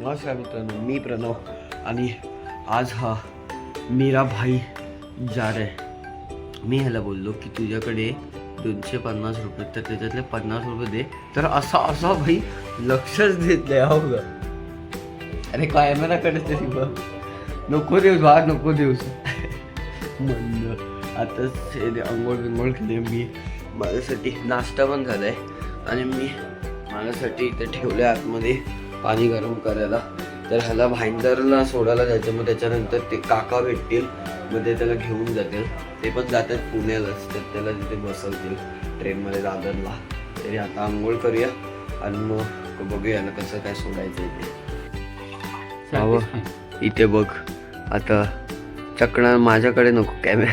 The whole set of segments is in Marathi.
नमस्कार मित्रांनो, मी प्रणव आणि आज हा मेरा भाई जा रे. मी ह्याला बोललो की तुझ्याकडे 250 रुपये तर त्याच्यातले 50 रुपये दे. तर असा असा भाई लक्षच देत नाही. हो ग, अरे कॅमेराकडे तरी बघ. नको देऊस बा, नको देऊस म्हणलं. आताच अंघोळ बिंघोळ केली मी. माझ्यासाठी नाश्ता पण झालाय आणि मी माझ्यासाठी इथे ठेवले आतमध्ये पाणी गरम करायला. तर ह्याला भाईंदरला सोडायला जायचं. मग त्याच्यानंतर ते काका भेटतील, मग ते त्याला घेऊन जातील. ते पण जातात पुण्यालाच, तर त्याला तिथे बसवतील ट्रेनमध्ये दादरला. तरी आता आंघोळ करूया आणि मग बघूया ना कसं काय सोडायचं इथे. हवं इथे बघ. आता चकणार माझ्याकडे नको कॅमेरा.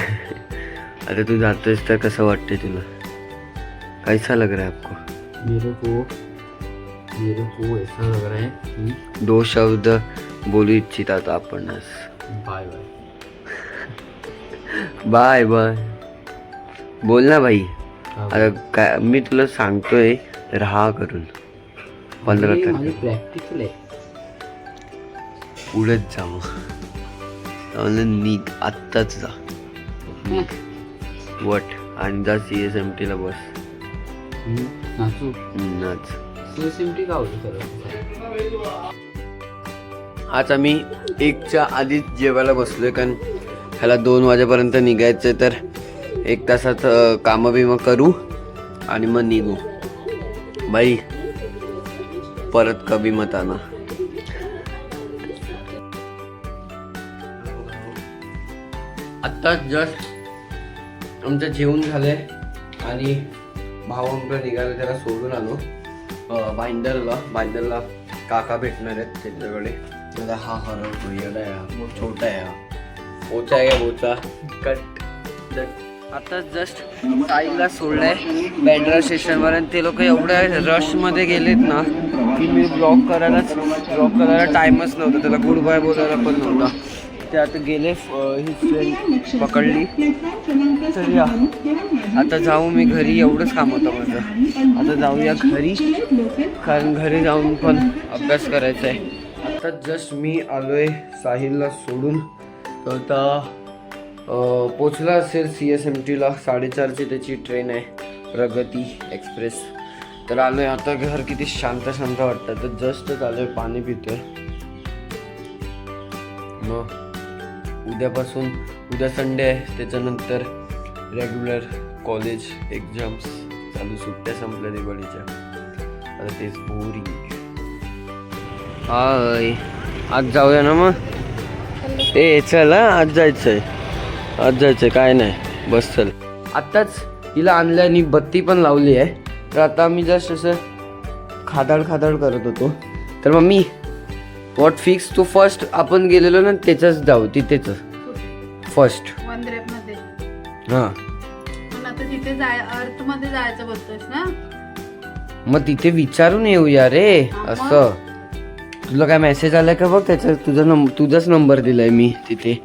आता तू जातोयस तर कसं वाटतंय तुला? कैसा लग रहा है आपको? मेरे को ऐसा लग रहा है कि 2 शब्द बोलू इच्छितात आपण. बाय बाय बाय बोल ना भाई. आता काय मी तुला सांगतोय, राहा करून 15 तारखेला प्रॅक्टिकल आहे. पुढेच जा. मग निघ आत्ताच जा. वट आणि जा CSMT ला बस. नाचू नाच. CSMT का होती खरं? आज आम्ही 1च्या आधीच जेवायला बसलोय, कारण ह्याला 2 वाजेपर्यंत निघायचंय. तर 1 तासात कामं बिमं करू आणि मग निघू. बाई परत कभी मत आना. आत्ताच जस्ट आमचं जेवण झालंय आणि भाऊ आमचा निघाला, त्याला सोडून आलो भाईंदरला. काका भेटणार आहेत त्याच्याकडे. आता हा हरवतो, येडा आहे हा, छोटा आहे हा. पोचा आहे का पोचा? कट. आता जस्ट साईला सोडलंय बँड्रा स्टेशनवर आणि ते लोक एवढ्या रशमध्ये गेलेत ना की मी ब्लॉक करायला टाईमच नव्हता. त्याला गुड बाय बोलायला पण नव्हता. ते आता गेले, ही ट्रेन पकडली. तर या आता जाऊ मी घरी. एवढंच काम होतं माझं. आता जाऊया घरी, कारण घरी जाऊन पण अभ्यास करायचा आहे. आता जस्ट मी आलोय साहिलला सोडून. तर आता पोचला असेल CSMTला. 4:30ची त्याची ट्रेन आहे, प्रगती एक्सप्रेस. तर आलोय आता. घर किती शांत शांत वाटतं. तर जस्टच आलोय, पाणी पितोय. मग उद्या संडे आहे, त्याच्यानंतर रेग्युलर कॉलेज एक्झाम्स चालू. सुट्ट्या संपल्या दिवाळीच्या. आता तेच बोरिंग. हाय, आज जाऊया ना मग. चल आज जायचंय. काय नाही, बस चल. आत्ताच तिला आणलं आणि बत्ती पण लावली आहे. तर आता मी जस्ट असं खादाड करत होतो. तर मम्मी व्हॉट फिक्स तू फर्स्ट आपण गेलेलो ना त्याच्याच जाऊ, तिथेच फर्स्ट. वनरेपमध्ये. हां, पण आता तिथे अर्थमध्ये जायचं बोलतोयस ना? मग तिथे विचारून येऊया रे. असं तुला काय मेसेज आलाय का बघ त्याचा? तुझाच नंबर दिलाय मी तिथे.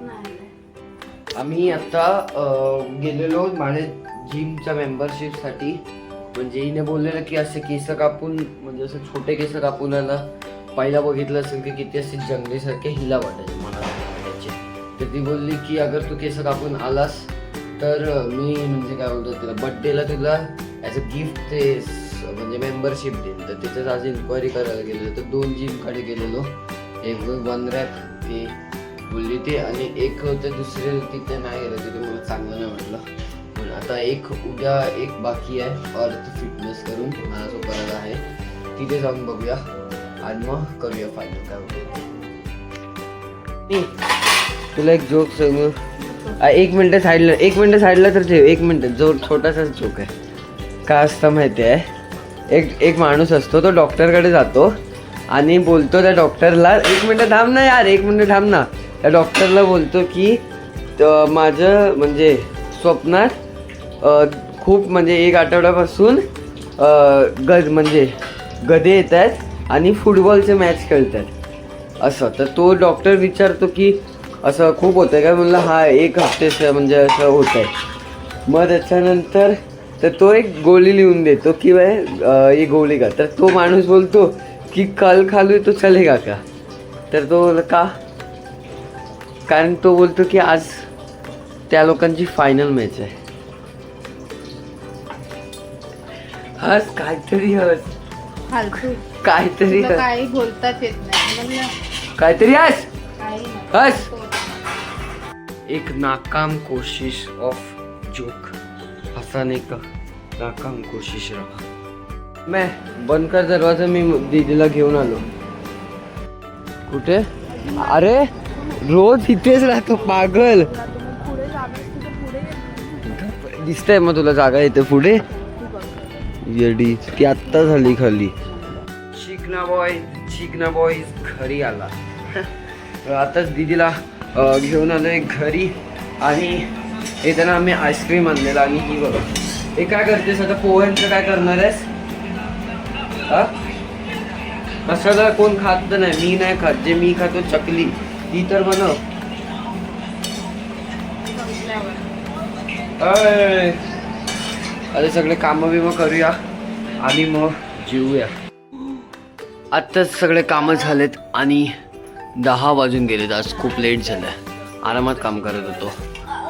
आम्ही आता गेलेलो माझ्या जिमच्या मेंबरशिपसाठी. म्हणजे हिने बोललेलं की असे केस कापून, म्हणजे असं छोटे केस कापून आला. पहिला बघितलं असेल की किती असे जंगलीसारखे हिला वाटायचे, मला वाटायचे. तर ती बोलली की अगर तू केस कापून आलास तर मी म्हणजे काय बोलतो तुला बड्डेला तुला ॲज अ गिफ्ट ते म्हणजे मेंबरशिप देईन. तर त्याच्यात आज इन्क्वायरी करायला गेलेलो. तर 2 जिमकडे गेलेलो. एक वनरॅप ते बोलली ते, आणि एक होतं दुसरे तिथे नाही गेलं. तिथे मला चांगलं नाही वाटलं. पण आता उद्या एक बाकी आहे, अर्थ फिटनेस करून मला जो करायला आहे. तिथे जाऊन बघूया आणि मग करूया फायनल काय होतं. तुला एक जोक सांगू? 1 मिनिट साईडला तर ठेव. 1 मिनिट. जो छोटासाच जोक आहे. काय असतं माहिती आहे, एक माणूस असतो, तो डॉक्टरकडे जातो आणि बोलतो त्या डॉक्टरला, 1 मिनिट थांब ना यार, 1 मिनिट थांब ना. त्या डॉक्टरला बोलतो की माझं म्हणजे स्वप्नात खूप म्हणजे 1 आठवड्यापासून म्हणजे गधे येत आहेत आणि फुटबॉलचे मॅच खेळतात असं. तर तो डॉक्टर विचारतो की असं खूप होतं आहे का? म्हणलं हा 1 हफ्ते म्हणजे असं होत आहे. मग त्याच्यानंतर तर तो एक गोळी लिहून देतो की बाय ही गोळी का. तर तो माणूस बोलतो कि कल खा लूँ तो चलेगा क्या? तर तो बोलला का, कारण तो बोलतो की आज त्या लोकांची फायनल मॅच आहे. हस काहीतरी हस, फालतू काहीतरी तुला हस, काही बोलताच येत नाही म्हणलं काहीतरी हस. काही नाही. हस. एक नाकाम कोशिश ऑफ जोक, हसाने का नाकाम कोशिश रहा. मैं बंद कर दरवाजा, मी दीदीला घेऊन आलो. कुठे? अरे रोज इथेच राहतो पागल. दिसतंय मग तुला जागा येते पुढे. येडी ती आत्ता झाली खाली. चिकना बॉय घरी आला. आताच दीदीला घेऊन आलोय घरी आणि येताना आम्ही आईस्क्रीम आणलेला. आणि ही बघा, हे काय करतेस आता? पोह्यांचं काय करणार आहेस? हा, कशाला? कोण खात नाही, मी नाही खात. जे मी खातो चकली, ती तर बनव. अरे सगळे कामं बिमं करूया आणि मग जेवूया. आत्ताच सगळे कामं झालेत आणि 10 वाजून गेलेत. आज खूप लेट झालं. आरामात काम करत होतो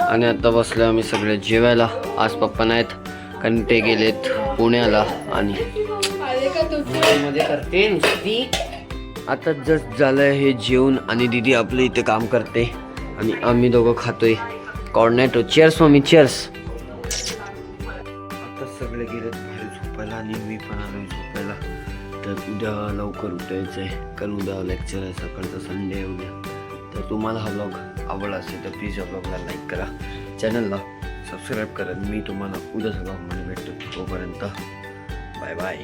आणि आता बसलो आम्ही सगळे जेवायला. आज पप्पा नाहीत कारण ते गेलेत पुण्याला. आणि मध्ये करते नुसती. आता जस्ट झालंय हे जेवण आणि दीदी आपलं इथे काम करते आणि आम्ही दोघं खातोय कॉर्नेटो. Chairs mummy, chairs. आता सगळे गेलेत बाहेर झोपायला आणि मी पण आलोय झोपायला. तर उद्या लवकर उठायचं आहे कारण उद्या लेक्चर आहे सकाळचं, संडे आहे उद्या. तर तुम्हाला हा व्लॉग आवडला असेल तर प्लीज या व्लॉगला लाईक करा, चॅनलला सबस्क्राईब करा. मी तुम्हाला उद्या सगळं भेटतो. तोपर्यंत बाय बाय.